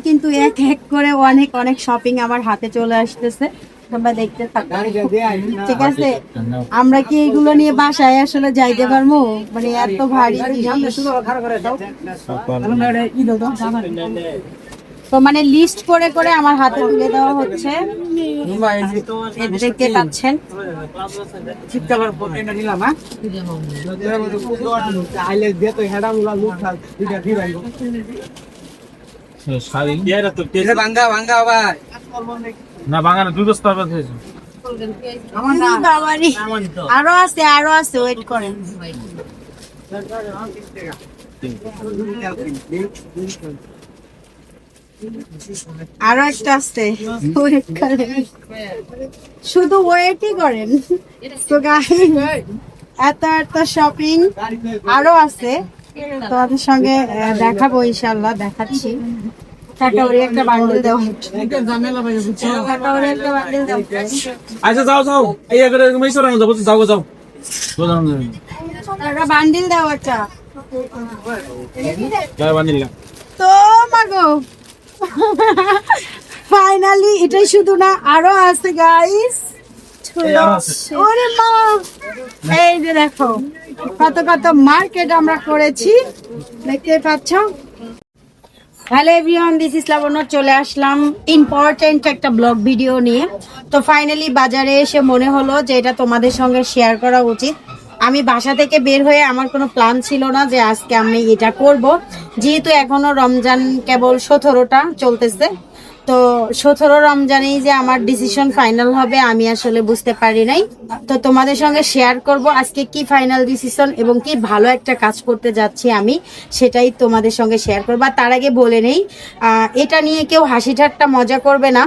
কিন্তু এক এক করে অনেক অনেক শপিং আমার হাতে চলে আসতেছে, তোমরা দেখতে থাকো। ঠিক আছে, আমরা কি এগুলো নিয়ে বাসায় আসলে যাইতে পারবো? মানে এত ভারী জিনিস। তো মানে লিস্ট করে করে আমার হাতে তুলে দেওয়া হচ্ছে, দেখতে পাচ্ছেন। আরো আছে, আরো আছে, ওয়েট করেন। আরো একটা আছে, ওয়েট করেন, শুধু ওয়েটই করেন। তো এত এত শপিং আরো আছে, তোমাদের সঙ্গে দেখাবো, ইনশাল্লাহ দেখাচ্ছি। একটা বান্ডেল দাও, আচ্ছা যাও যাও, এই করে তুমি সরাং যাও, যাও যাও বান্ডিল দাও একটা। তো মাগো ফাইনালি এটাই শুধু না, আরো আছে গাইস। ওরে মা, এই যে দেখো কত কত মার্কেট আমরা করেছি, দেখতে পাচ্ছ। হ্যালো এভরিওয়ান, দিস ইজ লাবণ্য। চলে আসলাম ইম্পর্টেন্ট একটা ব্লগ ভিডিও নিয়ে। তো ফাইনালি বাজারে এসে মনে হলো যে এটা তোমাদের সঙ্গে শেয়ার করা উচিত। আমি বাসা থেকে বের হয়ে আমার কোনো প্ল্যান ছিল না যে আজকে আমি এটা করব, যেহেতু এখনো রমজান কেবল 17টা চলতেছে। তো 17 রমজানেই যে আমার ডিসিশন ফাইনাল হবে আমি আসলে বুঝতে পারি নাই। তো তোমাদের সঙ্গে শেয়ার করব আজকে কি ফাইনাল ডিসিশন এবং কি ভালো একটা কাজ করতে যাচ্ছি আমি, সেটাই তোমাদের সঙ্গে শেয়ার করবো। আর তার আগে বলে নেই, এটা নিয়ে কেউ হাসি ঠাট্টা মজা করবে না।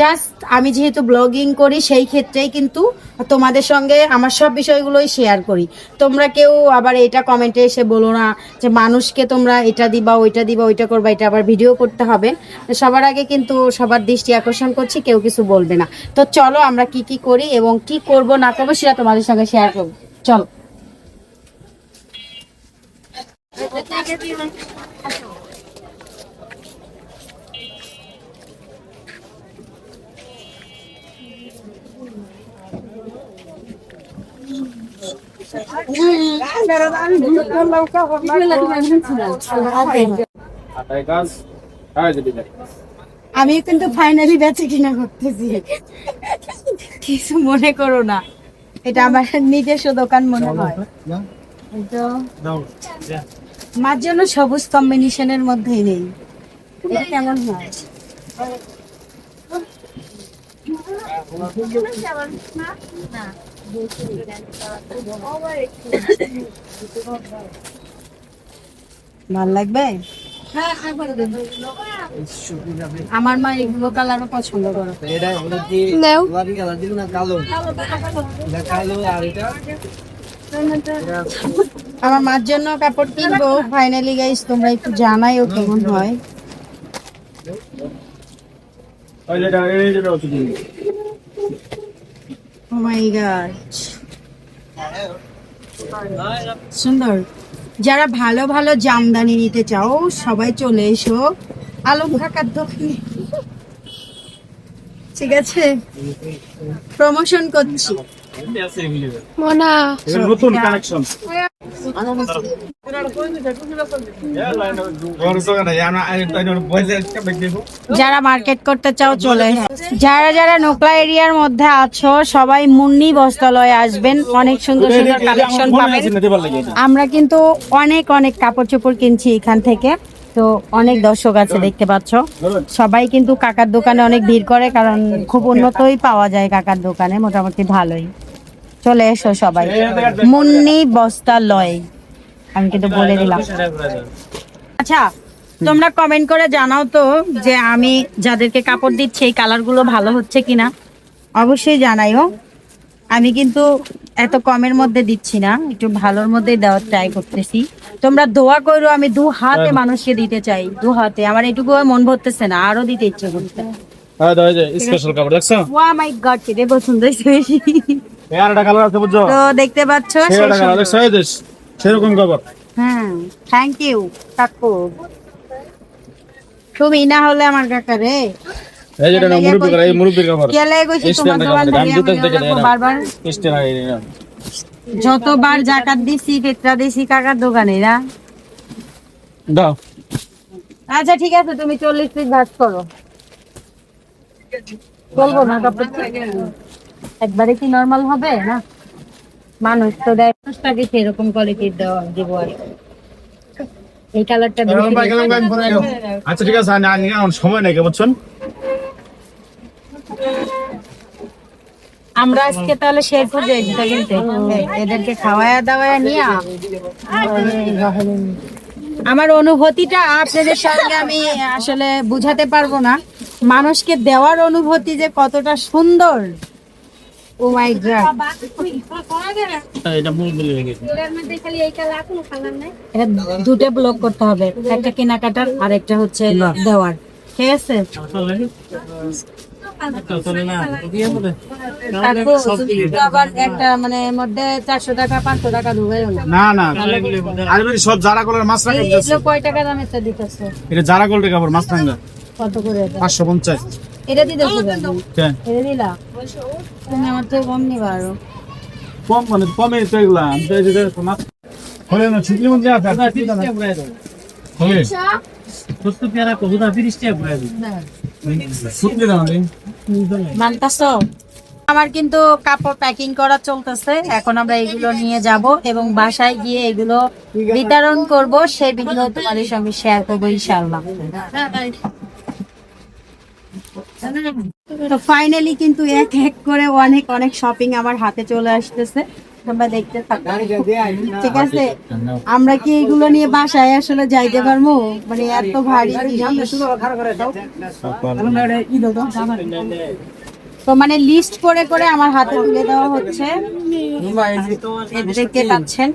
জাস্ট আমি যেহেতু ব্লগিং করি সেই ক্ষেত্রেই কিন্তু তোমাদের সঙ্গে আমার সব বিষয়গুলোই শেয়ার করি। তোমরা কেউ আবার এটা কমেন্টে এসে বলো না যে মানুষকে তোমরা এটা দিবা ওইটা দিবা ওইটা করবা, এটা আবার ভিডিও করতে হবে। সবার আগে কিন্তু সবার দৃষ্টি আকর্ষণ করছি, কেউ কিছু বলবে না। তো চলো আমরা কি কি করি এবং কি করব না করবো সেটা তোমাদের সঙ্গে শেয়ার করবো, চলো। আমি কিন্তু ফাইনালি বেঁচে কিনা করতেছি, কিছু মনে করো না, এটা আমার নিজস্ব দোকান মনে হয়। মার জন্য সবুজ কম্বিনেশনের মধ্যেই নেই, এটা কেমন হয়? ভাল লাগবে। আমার মা এগুলো কালারও পছন্দ করে। আমার মার জন্য কাপড় কিনবো ফাইনালি গাইস, তোমরা একটু জানাইও কেমন হয়। ও মাই গড, সুন্দর। যারা ভালো ভালো জামদানি নিতে চাও সবাই চলে এসো আলম কাকার দোকানে, ঠিক আছে? প্রমোশন করছি। নতুন কালেকশন। যারা মার্কেট করতে চাও চলে, যারা যারা নোকলা এরিয়ার মধ্যে আছো সবাই মুন্নি বস্ত্রালয়ে আসবেন, অনেক সুন্দর সুন্দর কালেকশন পাবেন। আমরা কিন্তু অনেক অনেক কাপড় চোপড় কিনছি এখান থেকে, তো অনেক দর্শক আছে দেখতে পাচ্ছ। সবাই কিন্তু কাকার দোকানে অনেক ভিড় করে, কারণ খুব উন্নতই পাওয়া যায় কাকার দোকানে, মোটামুটি ভালোই। চলে এসো সবাই, মুন্নি বস্ত্রালয় আমি কিন্তু বলে দিলাম। আচ্ছা, তোমরা কমেন্ট করে জানাও তো যে আমি যাদেরকে কাপড় দিচ্ছি এই কালারগুলো ভালো হচ্ছে কিনা, অবশ্যই জানাইও। আমি কিন্তু এত কমের মধ্যে দিচ্ছি না, একটু ভালোর মধ্যেই দেওয়ার ট্রাই করতেছি। তোমরা দোয়া করো, আমি 2 হাতে মানুষকে দিতে চাই, 2 হাতে। আমার এটুকু মন ভরতেছে না, আরো দিতে ইচ্ছে করছে। স্পেশাল কাপড় দেখছো? ওয়া মাই গড, এটা পছন্দ হয়েছে বেশি। একটা কালার আছে বুঝছো? তো দেখতে পাচ্ছ সেরকম কাপড়। হ্যাঁ, থ্যাংক ইউ কাকু। তুমি না হলে আমার কাকা রে এই যেটা না মুরব্বি করে এই মুরব্বির কাপড় গেলে কইছি তোমার দোকান থেকে আমি বারবার স্টেন আই না যতবার জাকাত দিছি ফিতরা দিছি কাকার দোকানে না। দাও আচ্ছা ঠিক আছে, তুমি 40 পিস ভাগ করো। বলবো না কাপড় একবারে কি নরমাল হবে না? মানুষ তো দেয় মানুষটাকে সেরকম কোয়ালিটির দেওয়া দিব আর এই কালারটা আচ্ছা ঠিক আছে আমি সময় নেই বুঝছেন। আমরা আজকে তাহলে শেরপুর যাই জুতা কিনতে, এদেরকে খাওয়ায়া দাওয়ায়া নিয়ে আমার অনুভূতিটা আপনাদের সঙ্গে আমি আসলে বুঝাতে পারবো না। মানুষকে দেওয়ার অনুভূতি যে কতটা সুন্দর, ও মাই গড। এটা মুরব্বি লেগে এটা দুটো ব্লক করতে হবে, একটা কেনাকাটার আর একটা হচ্ছে দেওয়ার, ঠিক আছে? কাকু, তুমি তো আবার একটা মানে মধ্যে 400 টাকা 500 টাকা ঢুকাইও না। না না আরে ভাই সব জারা কলার মাছ রাখা এগুলো কয় টাকা দামের তো দিতেছে? এটা জারা গোল্ড কাপড় মাছ রাঙ্গা কত করে এটা? 550 এটা দিতেছো কেন? কেন এটা দিলা? তুমি আমার তো কম নিবা আরো। কম মানে কমে তো এগুলা আমি তো এই যে মাছ হলে না ছুটি মধ্যে আছে হলে সত্তর পেয়ারা কবুতর 30 টাকা পড়ে ছুটি দাও নেই মানতাছো? আমার কিন্তু কাপড় প্যাকিং করা চলতেছে, এখন আমরা এগুলো নিয়ে যাব এবং বাসায় গিয়ে এগুলো বিতরণ করব, সেই ভিডিও তোমাদের সঙ্গে শেয়ার করবো ইনশাআল্লাহ। তো ফাইনালি কিন্তু এক এক করে অনেক অনেক শপিং আমার হাতে চলে আসতেছে, তোমরা দেখতে থাকো, ঠিক আছে? আমরা কি এগুলো নিয়ে বাসায় আসলে যাইতে পারবো? মানে এত ভারী জিনিস। তো মানে লিস্ট করে করে আমার হাতে তুলে দেওয়া হচ্ছে, দেখতে পাচ্ছেন।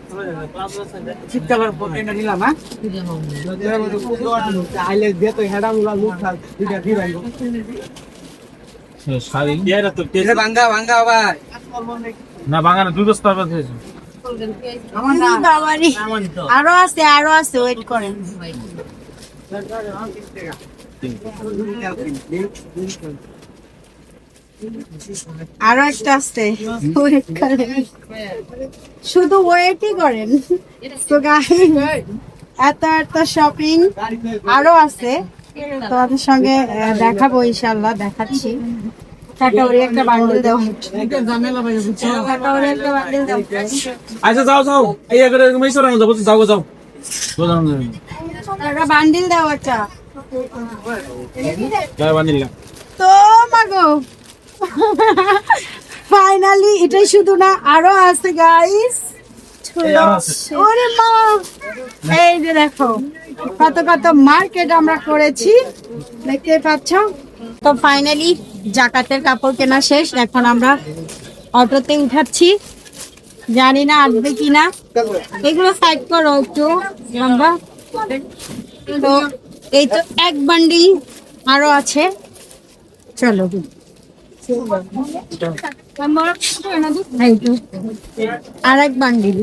শাড়ি না বাগানে দুই বস্তা আছে বাবারে, আরো আছে ওয়েট করেন। আরো একটা আছে, wait করেন। শুধু ওয়েটই করেন। তো গাইস, এত এত শপিং আরো আছে, তোমাদের সঙ্গে দেখাবো ইনশাআল্লাহ, দেখাচ্ছি। কাকাউরি একটা বান্ডিল দাও, কাকাউরি একটা বান্ডিল দাও। আচ্ছা যাও যাও এই করে মেসো রাখো যাও যাও যাও একটা বান্ডিল দাও একটা। যাও বানিলাম তো মাগো ফাইনালি এটাই শুধু না, আরো আছে গাইস। ওরে মা, এই যে দেখো কত কত মার্কেট আমরা করেছি, দেখতে পাচ্ছ। তো ফাইনালি জাকাতের কাপড় কেনা শেষ, এখন আমরা অটোতে উঠাচ্ছি, জানি না আসবে কিনা। এগুলো সাইড করো একটু আমরা। তো এই তো এক বান্ডিল আরো আছে, চলো। আর এক বান্ডিল।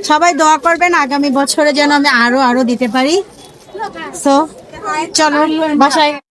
সবাই দোয়া করবেন আগামী বছরে যেন আমি আরো আরো দিতে পারি। সো চলো বাসায়।